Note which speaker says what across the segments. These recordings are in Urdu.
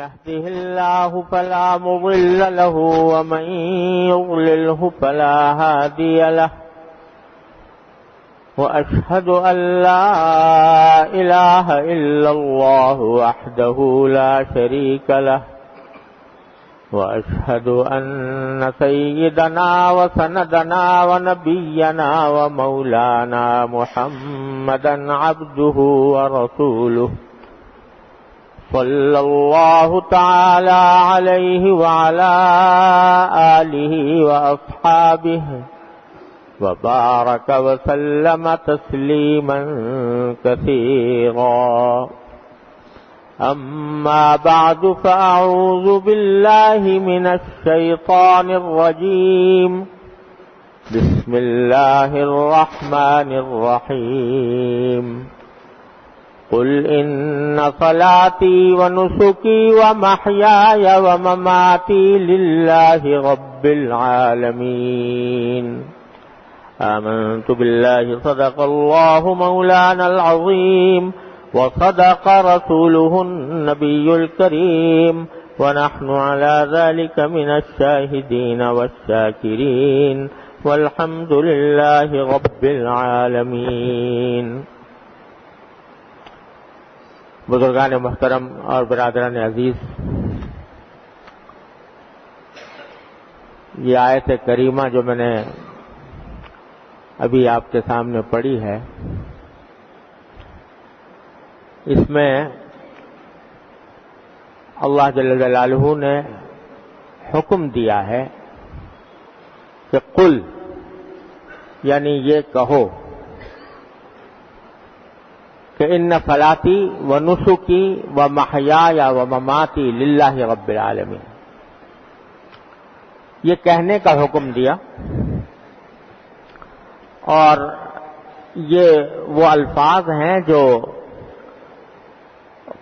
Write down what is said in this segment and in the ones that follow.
Speaker 1: يهده الله فلا مضل له ومن يضلله فلا هادي له وأشهد أن لا إله إلا الله وحده لا شريك له وأشهد أن سيدنا وسندنا ونبينا ومولانا محمدا عبده ورسوله صلى الله تعالى عليه وعلى آله وأصحابه وبارك وسلم تسليما كثيرا أما بعد فأعوذ بالله من الشيطان الرجيم بسم الله الرحمن الرحيم قل إن صلاتي ونسكي ومحياي ومماتي لله رب العالمين آمنت بالله صدق الله مولانا العظيم وصدق رسوله النبي الكريم ونحن على ذلك من الشاهدين والشاكرين والحمد لله رب العالمين. بزرگان محترم اور برادران عزیز، یہ آیت کریمہ جو میں نے ابھی آپ کے سامنے پڑھی ہے، اس میں اللہ جل جلالہ نے حکم دیا ہے کہ قل، یعنی یہ کہو کہ ان صلاتی و نسکی و محیای و مماتی للہ رب العالمین. یہ کہنے کا حکم دیا، اور یہ وہ الفاظ ہیں جو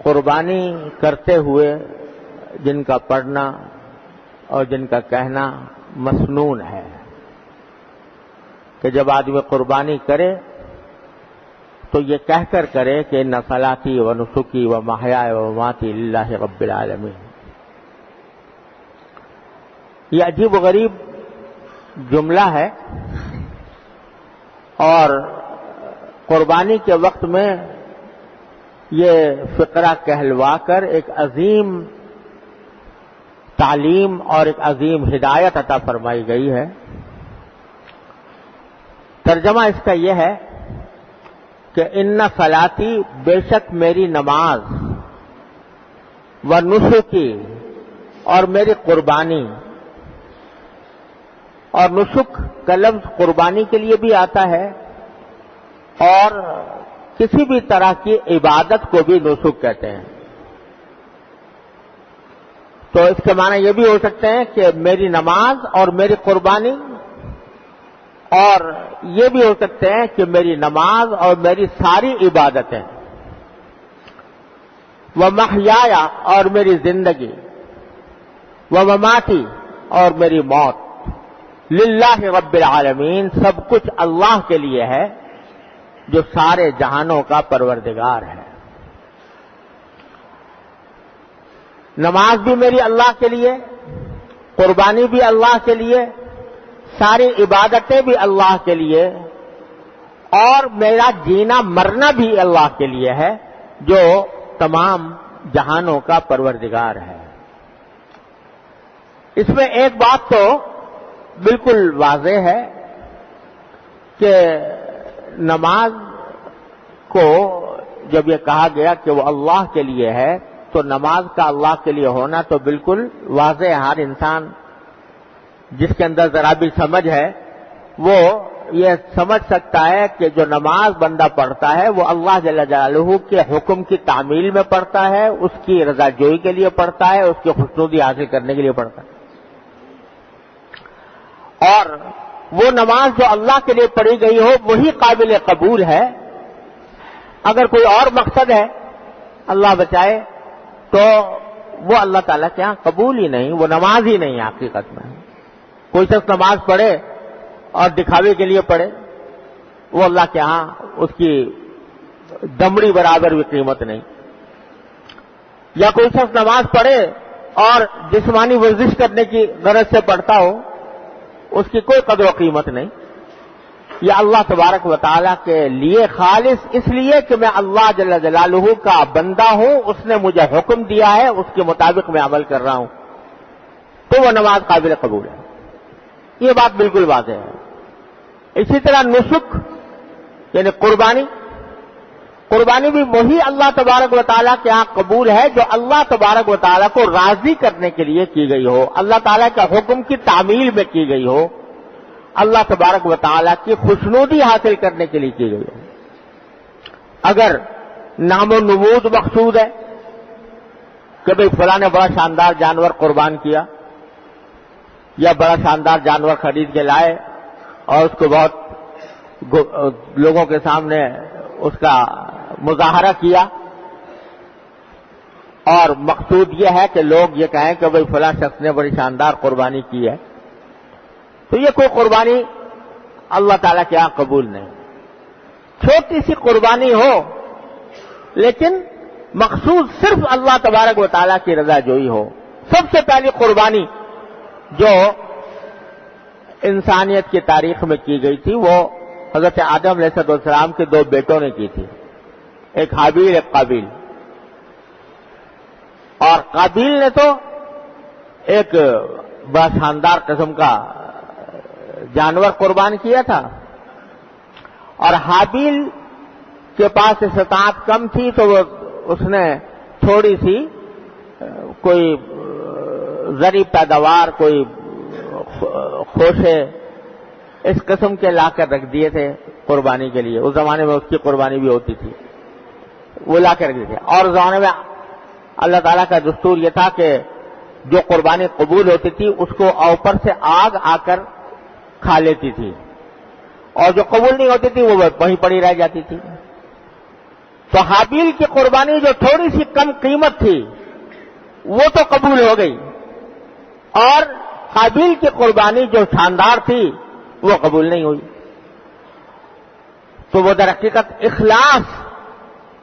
Speaker 1: قربانی کرتے ہوئے جن کا پڑھنا اور جن کا کہنا مسنون ہے، کہ جب آدمی قربانی کرے تو یہ کہہ کر کرے کہ ان صلاتی و نسکی و محیای و مماتی للہ رب العالمین. یہ عجیب و غریب جملہ ہے، اور قربانی کے وقت میں یہ فقرہ کہلوا کر ایک عظیم تعلیم اور ایک عظیم ہدایت عطا فرمائی گئی ہے. ترجمہ اس کا یہ ہے کہ ان صلاتی، بے شک میری نماز، و نسکی، اور میری قربانی. اور نسک کا لفظ قربانی کے لیے بھی آتا ہے، اور کسی بھی طرح کی عبادت کو بھی نسک کہتے ہیں. تو اس کے معنی یہ بھی ہو سکتے ہیں کہ میری نماز اور میری قربانی، اور یہ بھی ہو سکتے ہیں کہ میری نماز اور میری ساری عبادتیں. ومحیایا، اور میری زندگی، ومماتی، اور میری موت، للہ رب العالمین، سب کچھ اللہ کے لیے ہے جو سارے جہانوں کا پروردگار ہے. نماز بھی میری اللہ کے لیے، قربانی بھی اللہ کے لیے، ساری عبادتیں بھی اللہ کے لیے، اور میرا جینا مرنا بھی اللہ کے لیے ہے جو تمام جہانوں کا پروردگار ہے. اس میں ایک بات تو بالکل واضح ہے کہ نماز کو جب یہ کہا گیا کہ وہ اللہ کے لیے ہے، تو نماز کا اللہ کے لیے ہونا تو بالکل واضح ہے. ہر انسان جس کے اندر ذرا بھی سمجھ ہے وہ یہ سمجھ سکتا ہے کہ جو نماز بندہ پڑھتا ہے وہ اللہ جل جلالہ کے حکم کی تعمیل میں پڑھتا ہے، اس کی رضا جوئی کے لیے پڑھتا ہے، اس کی خوشنودی حاصل کرنے کے لیے پڑھتا ہے. اور وہ نماز جو اللہ کے لیے پڑھی گئی ہو وہی قابل قبول ہے. اگر کوئی اور مقصد ہے، اللہ بچائے، تو وہ اللہ تعالیٰ کے ہاں قبول ہی نہیں، وہ نماز ہی نہیں حقیقت میں. کوئی شخص نماز پڑھے اور دکھاوے کے لیے پڑھے، وہ اللہ کے ہاں اس کی دمڑی برابر بھی قیمت نہیں. یا کوئی شخص نماز پڑھے اور جسمانی ورزش کرنے کی غرض سے پڑھتا ہو، اس کی کوئی قدر و قیمت نہیں. یہ اللہ تبارک و تعالیٰ کے لیے خالص اس لیے کہ میں اللہ جل جلالہ کا بندہ ہوں، اس نے مجھے حکم دیا ہے، اس کے مطابق میں عمل کر رہا ہوں، تو وہ نماز قابل قبول ہے. یہ بات بالکل واضح ہے. اسی طرح نسک یعنی قربانی بھی وہی اللہ تبارک و تعالیٰ کے ہاں قبول ہے جو اللہ تبارک و تعالیٰ کو راضی کرنے کے لیے کی گئی ہو، اللہ تعالیٰ کا حکم کی تعمیل میں کی گئی ہو، اللہ تبارک و تعالیٰ کی خوشنودی حاصل کرنے کے لیے کی گئی ہو. اگر نام و نمود مقصود ہے کہ بھئی فلاں نے بڑا شاندار جانور قربان کیا یا بڑا شاندار جانور خرید کے لائے اور اس کو بہت لوگوں کے سامنے اس کا مظاہرہ کیا، اور مقصود یہ ہے کہ لوگ یہ کہیں کہ بھئی فلاں شخص نے بڑی شاندار قربانی کی ہے، تو یہ کوئی قربانی اللہ تعالیٰ کے یہاں قبول نہیں. چھوٹی سی قربانی ہو لیکن مقصود صرف اللہ تبارک و تعالیٰ کی رضا جوئی ہو. سب سے پہلی قربانی جو انسانیت کی تاریخ میں کی گئی تھی وہ حضرت آدم علیہ السلام کے دو بیٹوں نے کی تھی، ایک حابیل ایک قابیل. اور قابیل نے تو ایک بڑا شاندار قسم کا جانور قربان کیا تھا، اور حابیل کے پاس استطاعت کم تھی تو اس نے تھوڑی سی کوئی زرعی پیداوار، کوئی خوشے اس قسم کے لا کر رکھ دیے تھے قربانی کے لیے. اس زمانے میں اس کی قربانی بھی ہوتی تھی، وہ لا کر رکھ دیے تھے. اور زمانے میں اللہ تعالیٰ کا دستور یہ تھا کہ جو قربانی قبول ہوتی تھی اس کو اوپر سے آگ آ کر کھا لیتی تھی، اور جو قبول نہیں ہوتی تھی وہ وہیں پڑی رہ جاتی تھی. تو حابیل کی قربانی جو تھوڑی سی کم قیمت تھی وہ تو قبول ہو گئی، اور قابیل کی قربانی جو شاندار تھی وہ قبول نہیں ہوئی. تو وہ در حقیقت اخلاص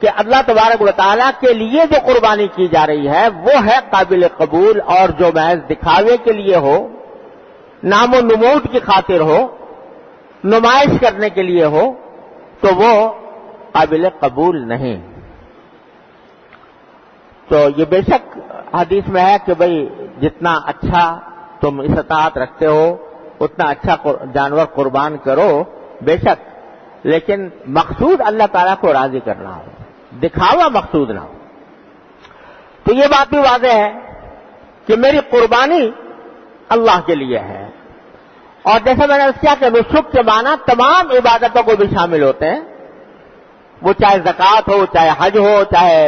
Speaker 1: کہ اللہ تبارک و تعالیٰ کے لیے جو قربانی کی جا رہی ہے وہ ہے قابل قبول، اور جو محض دکھاوے کے لیے ہو، نام و نمود کی خاطر ہو، نمائش کرنے کے لیے ہو، تو وہ قابل قبول نہیں. تو یہ بے شک حدیث میں ہے کہ بھئی جتنا اچھا تم استطاعت رکھتے ہو اتنا اچھا جانور قربان کرو، بے شک، لیکن مقصود اللہ تعالیٰ کو راضی کرنا ہو، دکھاوا مقصود نہ ہو. تو یہ بات بھی واضح ہے کہ میری قربانی اللہ کے لیے ہے. اور جیسے میں نے اس کیا کہ نسک کے معنی تمام عبادتوں کو بھی شامل ہوتے ہیں، وہ چاہے زکوٰۃ ہو، چاہے حج ہو، چاہے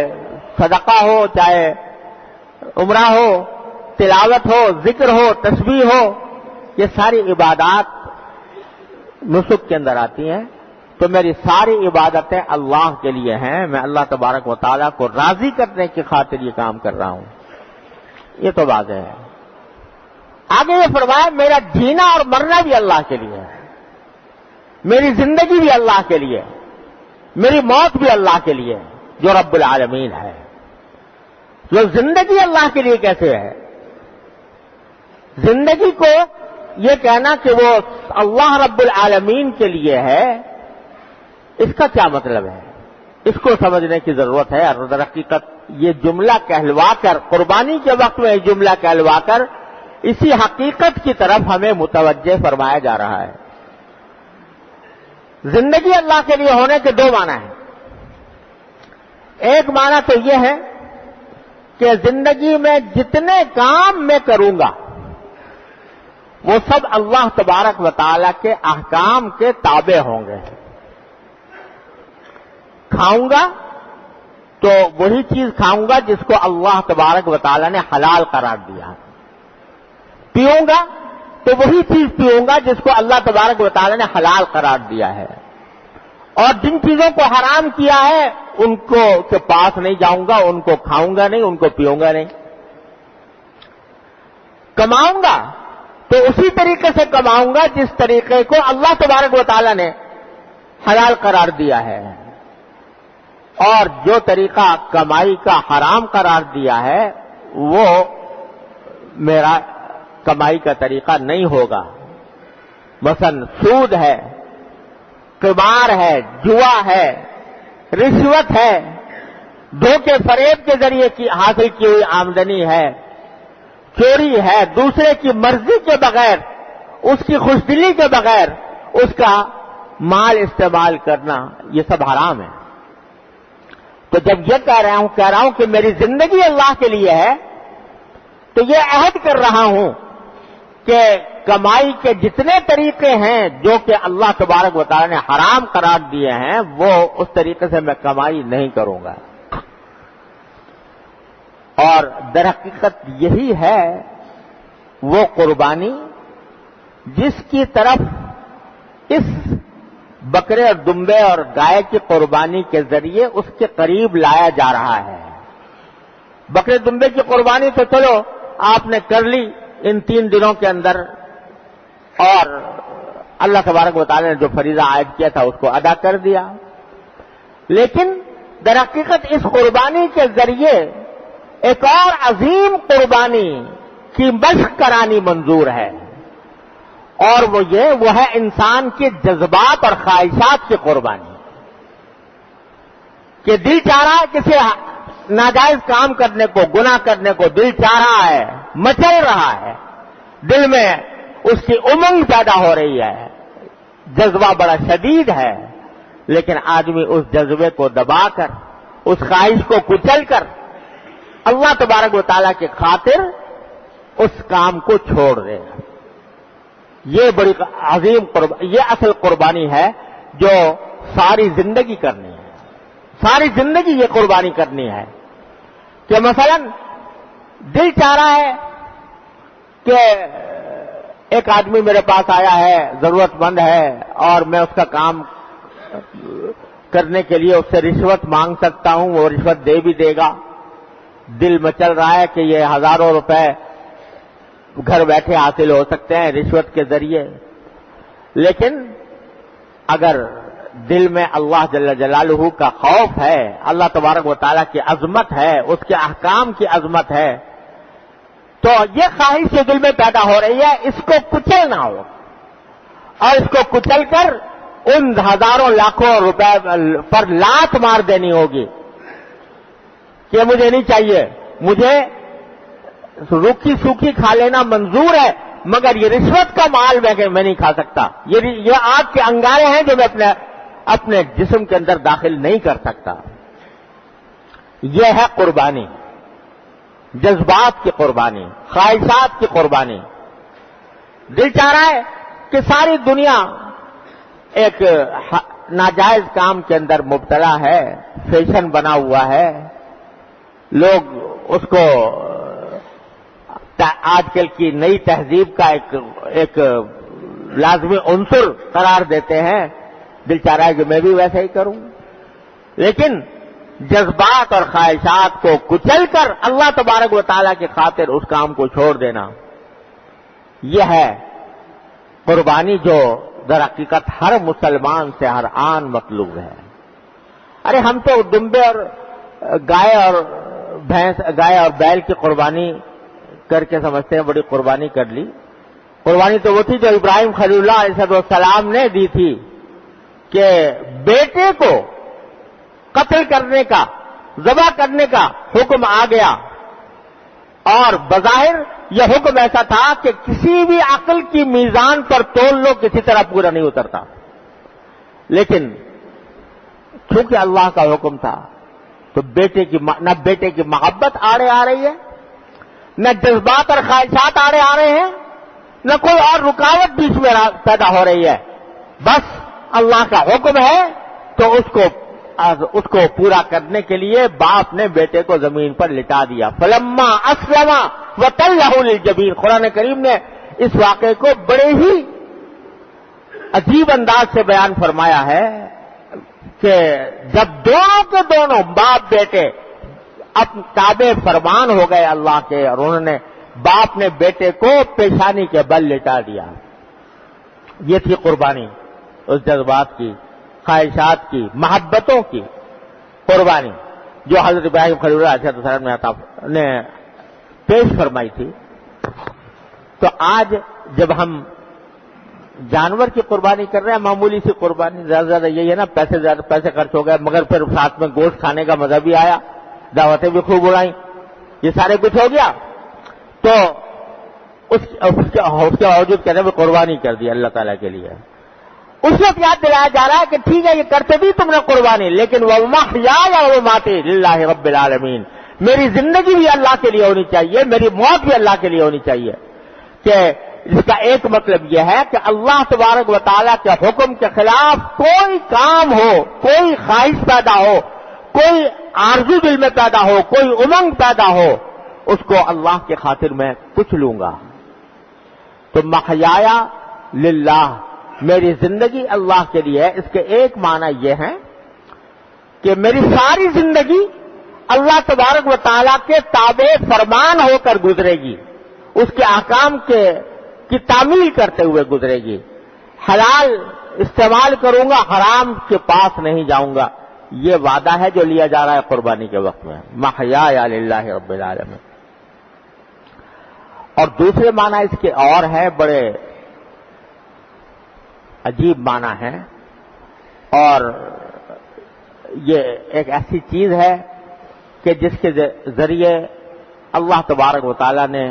Speaker 1: صدقہ ہو، چاہے عمرہ ہو، تلاوت ہو، ذکر ہو، تسبیح ہو، یہ ساری عبادات نسک کے اندر آتی ہیں. تو میری ساری عبادتیں اللہ کے لیے ہیں، میں اللہ تبارک و تعالیٰ کو راضی کرنے کی خاطر یہ کام کر رہا ہوں. یہ تو واضح ہے. آگے یہ فرمایا میرا جینا اور مرنا بھی اللہ کے لیے ہے، میری زندگی بھی اللہ کے لیے، میری موت بھی اللہ کے لیے جو رب العالمین ہے. جو زندگی اللہ کے لیے کیسے ہے؟ زندگی کو یہ کہنا کہ وہ اللہ رب العالمین کے لیے ہے، اس کا کیا مطلب ہے؟ اس کو سمجھنے کی ضرورت ہے. اور در حقیقت یہ جملہ کہلوا کر، قربانی کے وقت میں یہ جملہ کہلوا کر اسی حقیقت کی طرف ہمیں متوجہ فرمایا جا رہا ہے. زندگی اللہ کے لیے ہونے کے دو معنی ہیں. ایک معنی تو یہ ہے کہ زندگی میں جتنے کام میں کروں گا وہ سب اللہ تبارک و تعالیٰ کے احکام کے تابع ہوں گے. کھاؤں گا تو وہی چیز کھاؤں گا جس کو اللہ تبارک و تعالیٰ نے حلال قرار دیا. پیوں گا تو وہی چیز پیوں گا جس کو اللہ تبارک و تعالیٰ نے حلال قرار دیا ہے. اور جن چیزوں کو حرام کیا ہے ان کو کے پاس نہیں جاؤں گا، ان کو کھاؤں گا نہیں، ان کو پیوں گا نہیں. کماؤں گا تو اسی طریقے سے کماؤں گا جس طریقے کو اللہ تبارک و تعالیٰ نے حلال قرار دیا ہے. اور جو طریقہ کمائی کا حرام قرار دیا ہے وہ میرا کمائی کا طریقہ نہیں ہوگا. مثلا سود ہے، قمار ہے، جوا ہے، رشوت ہے، دھوکے فریب کے ذریعے کی حاصل کی ہوئی آمدنی ہے، چوری ہے، دوسرے کی مرضی کے بغیر، اس کی خوشدلی کے بغیر اس کا مال استعمال کرنا، یہ سب حرام ہے. تو جب یہ کہہ رہا ہوں کہ میری زندگی اللہ کے لیے ہے، تو یہ عہد کر رہا ہوں کہ کمائی کے جتنے طریقے ہیں جو کہ اللہ تبارک و تعالی نے حرام قرار دیے ہیں وہ اس طریقے سے میں کمائی نہیں کروں گا. اور در حقیقت یہی ہے وہ قربانی جس کی طرف اس بکرے اور دمبے اور گائے کی قربانی کے ذریعے اس کے قریب لایا جا رہا ہے. بکرے دمبے کی قربانی تو چلو آپ نے کر لی ان 3 دنوں کے اندر، اور اللہ تبارک و تعالی نے جو فریضہ عائد کیا تھا اس کو ادا کر دیا. لیکن در حقیقت اس قربانی کے ذریعے ایک اور عظیم قربانی کی مشق کرانی منظور ہے، اور وہ ہے انسان کے جذبات اور خواہشات کی قربانی. کہ دل چاہ رہا ہے کسی ناجائز کام کرنے کو، گناہ کرنے کو دل چاہ رہا ہے، مچل رہا ہے، دل میں اس کی امنگ پیدا ہو رہی ہے، جذبہ بڑا شدید ہے، لیکن آدمی اس جذبے کو دبا کر، اس خواہش کو کچل کر اللہ تبارک و تعالیٰ کی خاطر اس کام کو چھوڑ دے. یہ بڑی عظیم یہ اصل قربانی ہے جو ساری زندگی کرنی ہے. ساری زندگی یہ قربانی کرنی ہے کہ مثلا دل چاہ رہا ہے کہ ایک آدمی میرے پاس آیا ہے، ضرورت مند ہے، اور میں اس کا کام کرنے کے لیے اس سے رشوت مانگ سکتا ہوں، وہ رشوت دے بھی دے گا. دل میں چل رہا ہے کہ یہ ہزاروں روپے گھر بیٹھے حاصل ہو سکتے ہیں رشوت کے ذریعے. لیکن اگر دل میں اللہ جل جلالہ کا خوف ہے، اللہ تبارک و تعالیٰ کی عظمت ہے، اس کے احکام کی عظمت ہے، تو یہ خواہش جو دل میں پیدا ہو رہی ہے اس کو کچلنا ہو، اور اس کو کچل کر ان ہزاروں لاکھوں روپے پر لات مار دینی ہوگی کہ مجھے نہیں چاہیے، مجھے روکھی سوکھی کھا لینا منظور ہے، مگر یہ رشوت کا مال میں نہیں کھا سکتا. یہ آگ کے انگارے ہیں جو میں اپنے جسم کے اندر داخل نہیں کر سکتا. یہ ہے قربانی، جذبات کی قربانی، خواہشات کی قربانی. دل چاہ رہا ہے کہ ساری دنیا ایک ناجائز کام کے اندر مبتلا ہے، فیشن بنا ہوا ہے، لوگ اس کو آج کل کی نئی تہذیب کا ایک لازمی عنصر قرار دیتے ہیں. دل چاہ رہا ہے کہ میں بھی ویسا ہی کروں، لیکن جذبات اور خواہشات کو کچل کر اللہ تبارک و تعالیٰ کی خاطر اس کام کو چھوڑ دینا، یہ ہے قربانی جو در حقیقت ہر مسلمان سے ہر آن مطلوب ہے. ارے ہم تو دمبے اور گائے اور بیل کی قربانی کر کے سمجھتے ہیں بڑی قربانی کر لی. قربانی تو وہ تھی جو ابراہیم خلیل اللہ علیہ السلام نے دی تھی کہ بیٹے کو قتل کرنے کا، ذبح کرنے کا حکم آ گیا، اور بظاہر یہ حکم ایسا تھا کہ کسی بھی عقل کی میزان پر تول لو کسی طرح پورا نہیں اترتا. لیکن چونکہ اللہ کا حکم تھا تو نہ بیٹے کی محبت آڑے آ رہی ہے، نہ جذبات اور خواہشات آڑے آ رہے ہیں، نہ کوئی اور رکاوٹ بیچ میں پیدا ہو رہی ہے. بس اللہ کا حکم ہے تو اس کو پورا کرنے کے لیے باپ نے بیٹے کو زمین پر لٹا دیا. فلما اسلم وتلہ للجبین. قرآن کریم نے اس واقعے کو بڑے ہی عجیب انداز سے بیان فرمایا ہے کہ جب دونوں کے دونوں باپ بیٹے اب تابع فرمان ہو گئے اللہ کے، اور انہوں نے باپ نے بیٹے کو پیشانی کے بل لٹا دیا. یہ تھی قربانی اس جذبات کی، خواہشات کی، محبتوں کی. قربانی جو حضرت ابراہیم خلیل اللہ علیہ السلام نے پیش فرمائی تھی. تو آج جب ہم جانور کی قربانی کر رہے ہیں، معمولی سی قربانی، زیادہ زیادہ یہی ہے نا، زیادہ پیسے خرچ ہو گئے، مگر پھر ساتھ میں گوشت کھانے کا مزہ بھی آیا، دعوتیں بھی خوب اڑائیں، یہ سارے کچھ ہو گیا. تو اس کے باوجود کہتے ہیں قربانی کر دی اللہ تعالیٰ کے لیے. اس وقت یاد دلایا جا رہا ہے کہ ٹھیک ہے یہ کرتے بھی تم نے قربانی، لیکن وَمَحْيَايَ وَمَمَاتِي لِلَّهِ رَبِّ الْعَالَمِينَ، میری زندگی بھی اللہ کے لیے ہونی چاہیے، میری موت بھی اللہ کے لیے ہونی چاہیے. کہ اس کا ایک مطلب یہ ہے کہ اللہ تبارک و تعالیٰ کے حکم کے خلاف کوئی کام ہو، کوئی خواہش پیدا ہو، کوئی آرزو دل میں پیدا ہو، کوئی امنگ پیدا ہو، اس کو اللہ کی خاطر میں کچھ لوں گا. تو محیایا للہ، میری زندگی اللہ کے لیے ہے. اس کے ایک معنی یہ ہے کہ میری ساری زندگی اللہ تبارک و تعالیٰ کے تابع فرمان ہو کر گزرے گی، اس کے احکام کی تعمیل کرتے ہوئے گزرے گی. حلال استعمال کروں گا، حرام کے پاس نہیں جاؤں گا. یہ وعدہ ہے جو لیا جا رہا ہے قربانی کے وقت میں. محیایا للہ رب العالمین. اور دوسرے معنی اس کے اور ہیں، بڑے عجیب معنی ہے، اور یہ ایک ایسی چیز ہے کہ جس کے ذریعے اللہ تبارک و تعالیٰ نے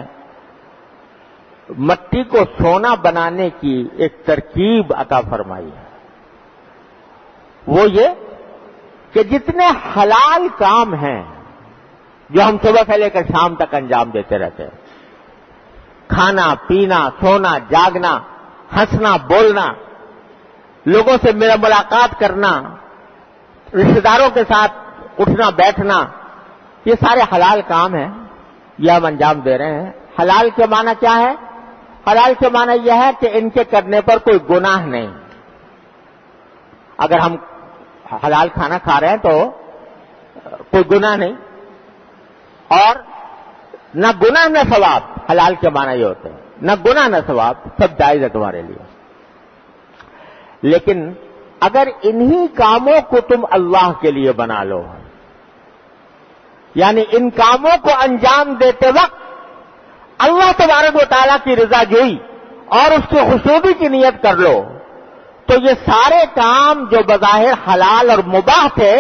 Speaker 1: مٹی کو سونا بنانے کی ایک ترکیب عطا فرمائی ہے. وہ یہ کہ جتنے حلال کام ہیں جو ہم صبح سے لے کر شام تک انجام دیتے رہتے ہیں، کھانا پینا، سونا جاگنا، ہنسنا بولنا، لوگوں سے میرا ملاقات کرنا، رشتہ داروں کے ساتھ اٹھنا بیٹھنا، یہ سارے حلال کام ہیں، یہ ہم انجام دے رہے ہیں. حلال کے معنی کیا ہے؟ حلال کے معنی یہ ہے کہ ان کے کرنے پر کوئی گناہ نہیں. اگر ہم حلال کھانا کھا رہے ہیں تو کوئی گناہ نہیں، اور نہ گناہ نہ ثواب. حلال کے معنی یہ ہوتے ہیں نہ گناہ نہ ثواب، سب جائز ہے تمہارے لیے. لیکن اگر انہی کاموں کو تم اللہ کے لیے بنا لو، یعنی ان کاموں کو انجام دیتے وقت اللہ تبارک و تعالیٰ کی رضا جوئی اور اس کی خوشنودی کی نیت کر لو، تو یہ سارے کام جو بظاہر حلال اور مباح تھے،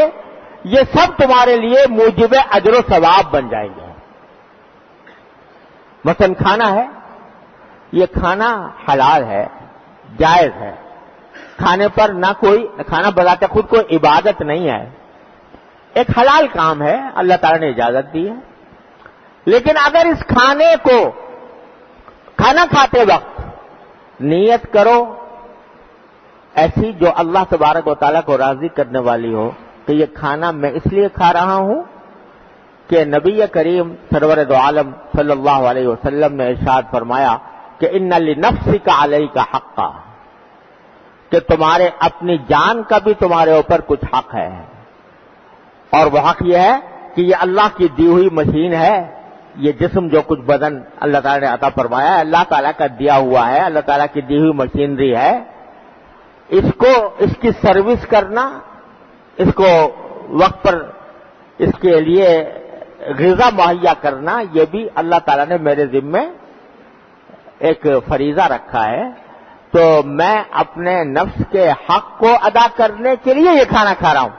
Speaker 1: یہ سب تمہارے لیے موجب اجر و ثواب بن جائیں گے. مثلا کھانا ہے، یہ کھانا حلال ہے، جائز ہے. کھانے پر نہ کوئی کھانا بذات خود کوئی عبادت نہیں ہے، ایک حلال کام ہے، اللہ تعالیٰ نے اجازت دی ہے. لیکن اگر اس کھانے کو کھانا کھاتے وقت نیت کرو ایسی جو اللہ تبارک و تعالیٰ کو راضی کرنے والی ہو کہ یہ کھانا میں اس لیے کھا رہا ہوں کہ نبی کریم سرور دو عالم صلی اللہ علیہ وسلم نے ارشاد فرمایا کہ ان لنفسک علیک حقا، کہ تمہارے اپنی جان کا بھی تمہارے اوپر کچھ حق ہے. اور وہ حق یہ ہے کہ یہ اللہ کی دی ہوئی مشین ہے، یہ جسم جو کچھ بدن اللہ تعالیٰ نے عطا فرمایا ہے اللہ تعالیٰ کا دیا ہوا ہے، اللہ تعالیٰ کی دی ہوئی مشینری ہے. اس کی سروس کرنا، اس کو وقت پر اس کے لیے غذا مہیا کرنا، یہ بھی اللہ تعالیٰ نے میرے ذمے ایک فریضہ رکھا ہے. تو میں اپنے نفس کے حق کو ادا کرنے کے لیے یہ کھانا کھا رہا ہوں،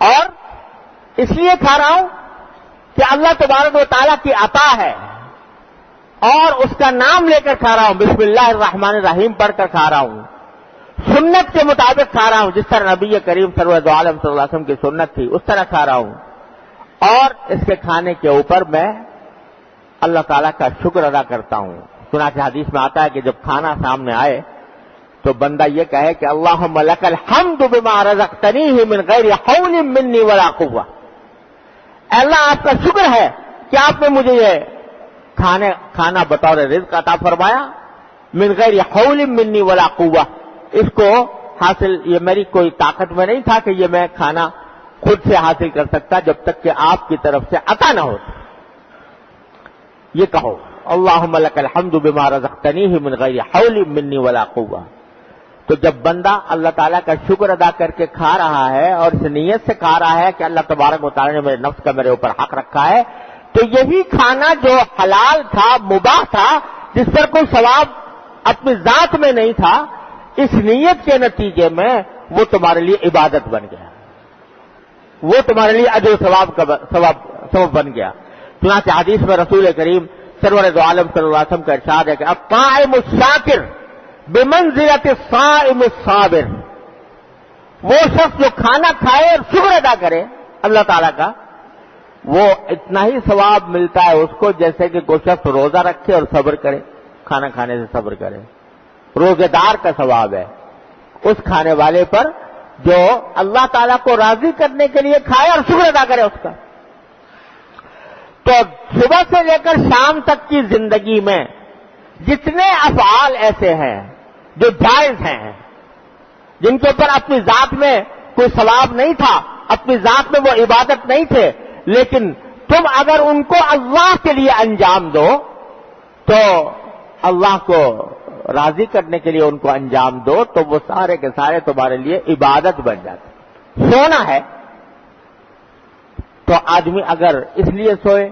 Speaker 1: اور اس لیے کھا رہا ہوں کہ اللہ تبارک و تعالیٰ کی عطا ہے، اور اس کا نام لے کر کھا رہا ہوں، بسم اللہ الرحمن الرحیم پڑھ کر کھا رہا ہوں، سنت کے مطابق کھا رہا ہوں، جس طرح نبی کریم سرور دو عالم صلی اللہ علیہ وسلم کی سنت تھی اس طرح کھا رہا ہوں. اور اس کے کھانے کے اوپر میں اللہ تعالیٰ کا شکر ادا کرتا ہوں. چنانچہ حدیث میں آتا ہے کہ جب کھانا سامنے آئے تو بندہ یہ کہے کہ اللہم لک الحمد بما رزقتنیہ من غیر حول منی ولا قوہ، اے اللہ آپ کا شکر ہے کہ آپ نے مجھے یہ کھانا بطور رزق عطا فرمایا، من غیر حول منی ولا قوہ. اس کو حاصل یہ میری کوئی طاقت میں نہیں تھا کہ یہ میں کھانا خود سے حاصل کر سکتا جب تک کہ آپ کی طرف سے عطا نہ ہو. یہ کہو اللہم لک الحمد بما رزقتنیہ من غیر حول منی ولا قوہ. تو جب بندہ اللہ تعالیٰ کا شکر ادا کر کے کھا رہا ہے اور اس نیت سے کھا رہا ہے کہ اللہ تبارک و تعالیٰ نے میرے نفس کا میرے اوپر حق رکھا ہے، تو یہی کھانا جو حلال تھا، مباح تھا، جس پر کوئی ثواب اپنی ذات میں نہیں تھا، اس نیت کے نتیجے میں وہ تمہارے لیے عبادت بن گیا، وہ تمہارے لیے اجر و ثواب بن گیا۔ چنانچہ حدیث میں رسول کریم سرور دو عالم صلی اللہ علیہ وسلم کا ارشاد ہے کہ الطاعم الشاکر بمنزلۃ الصائم الصابر، وہ شخص جو کھانا کھائے اور شکر ادا کرے اللہ تعالیٰ کا، وہ اتنا ہی ثواب ملتا ہے اس کو جیسے کہ کوئی شخص روزہ رکھے اور صبر کرے، کھانا کھانے سے صبر کرے۔ روزے دار کا ثواب ہے اس کھانے والے پر جو اللہ تعالیٰ کو راضی کرنے کے لیے کھائے اور شکر ادا کرے اس کا۔ تو صبح سے لے کر شام تک کی زندگی میں جتنے افعال ایسے ہیں جو جائز ہیں، جن کے اوپر اپنی ذات میں کوئی ثواب نہیں تھا، اپنی ذات میں وہ عبادت نہیں تھے، لیکن تم اگر ان کو اللہ کے لیے انجام دو تو اللہ کو راضی کرنے کے لیے ان کو انجام دو تو وہ سارے کے سارے تمہارے لیے عبادت بن جاتے۔ سونا ہے تو آدمی اگر اس لیے سوئے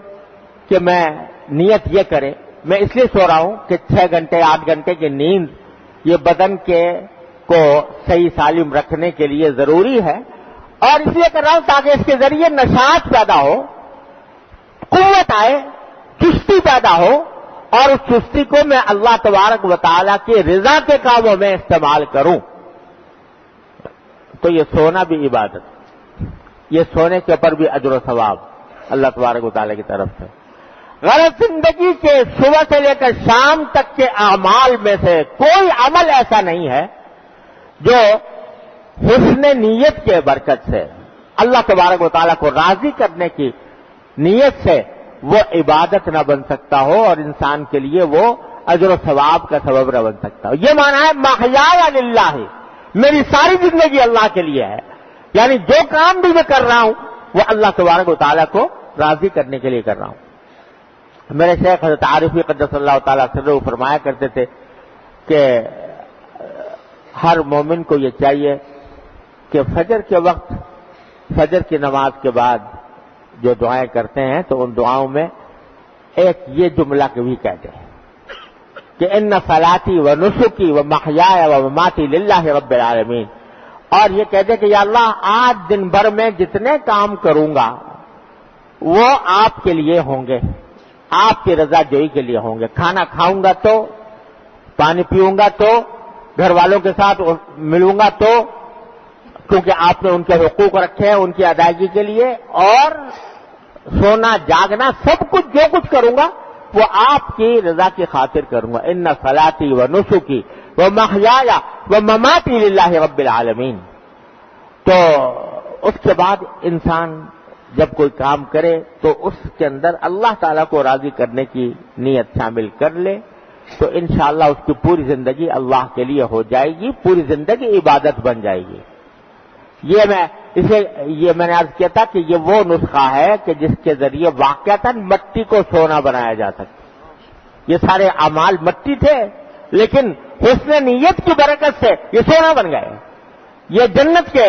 Speaker 1: کہ میں نیت یہ کرے میں اس لیے سو رہا ہوں کہ 6 گھنٹے 8 گھنٹے کی نیند یہ بدن کو صحیح سالم رکھنے کے لیے ضروری ہے، اور اس لیے کر رہا ہوں تاکہ اس کے ذریعے نشاط پیدا ہو، قوت آئے، چستی پیدا ہو، اور اس چستی کو میں اللہ تبارک و تعالیٰ کی رضا کے کاموں میں استعمال کروں، تو یہ سونا بھی عبادت، یہ سونے کے اوپر بھی اجر و ثواب اللہ تبارک و تعالیٰ کی طرف سے۔ غرض زندگی کے صبح سے لے کر شام تک کے اعمال میں سے کوئی عمل ایسا نہیں ہے جو حسن نیت کے برکت سے اللہ تبارک و تعالیٰ کو راضی کرنے کی نیت سے وہ عبادت نہ بن سکتا ہو اور انسان کے لیے وہ اجر و ثواب کا سبب نہ بن سکتا ہو۔ یہ معنی ہے محیایا للہ، میری ساری زندگی اللہ کے لیے ہے، یعنی جو کام بھی میں کر رہا ہوں وہ اللہ تبارک و تعالیٰ کو راضی کرنے کے لیے کر رہا ہوں۔ میرے شیخ حضرت عارفی قدس اللہ تعالیٰ سرہ فرمایا کرتے تھے کہ ہر مومن کو یہ چاہیے کہ فجر کے وقت، فجر کی نماز کے بعد جو دعائیں کرتے ہیں تو ان دعاؤں میں ایک یہ جملہ بھی کہتے ہیں کہ ان صلاتی و نسکی و محیای و مماتی للہ رب العالمین، اور یہ کہتے ہیں کہ یا اللہ آج دن بھر میں جتنے کام کروں گا وہ آپ کے لیے ہوں گے، آپ کی رضا جوئی کے لیے ہوں گے۔ کھانا کھاؤں گا تو، پانی پیوں گا تو، گھر والوں کے ساتھ ملوں گا تو، کیونکہ آپ نے ان کے حقوق رکھے ہیں ان کی ادائیگی کے لیے، اور سونا جاگنا سب کچھ جو کچھ کروں گا وہ آپ کی رضا کی خاطر کروں گا۔ ان صلاتی و نسکی و محیای و مماتی للہ رب العالمین۔ تو اس کے بعد انسان جب کوئی کام کرے تو اس کے اندر اللہ تعالیٰ کو راضی کرنے کی نیت شامل کر لے تو انشاءاللہ اس کی پوری زندگی اللہ کے لیے ہو جائے گی، پوری زندگی عبادت بن جائے گی۔ یہ میں نے عرض کیا تھا کہ یہ وہ نسخہ ہے کہ جس کے ذریعے واقعتاً مٹی کو سونا بنایا جا سکتا۔ یہ سارے اعمال مٹی تھے لیکن حسن نیت کی برکت سے یہ سونا بن گئے، یہ جنت کے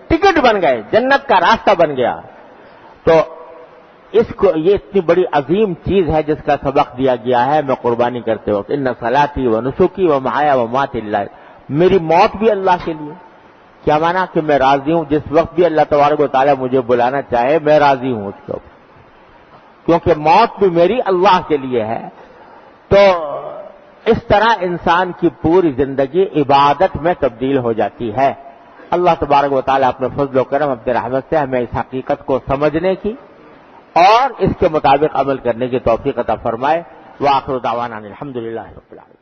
Speaker 1: ٹکٹ بن گئے، جنت کا راستہ بن گیا۔ تو اس کو یہ اتنی بڑی عظیم چیز ہے جس کا سبق دیا گیا ہے میں قربانی کرتے وقت، ان صلاتی و نسکی و محیا و مماتی للہ، میری موت بھی اللہ کے لیے۔ کیا مانا کہ میں راضی ہوں جس وقت بھی اللہ تبارک و تعالیٰ مجھے بلانا چاہے میں راضی ہوں اس کے اوپر، کیونکہ موت بھی میری اللہ کے لیے ہے۔ تو اس طرح انسان کی پوری زندگی عبادت میں تبدیل ہو جاتی ہے۔ اللہ تبارک و تعالیٰ اپنے فضل و کرم اپنے رحمت سے ہمیں اس حقیقت کو سمجھنے کی اور اس کے مطابق عمل کرنے کی توفیق عطا فرمائے۔ وآخر دعوانا الحمدللہ رب العالمین۔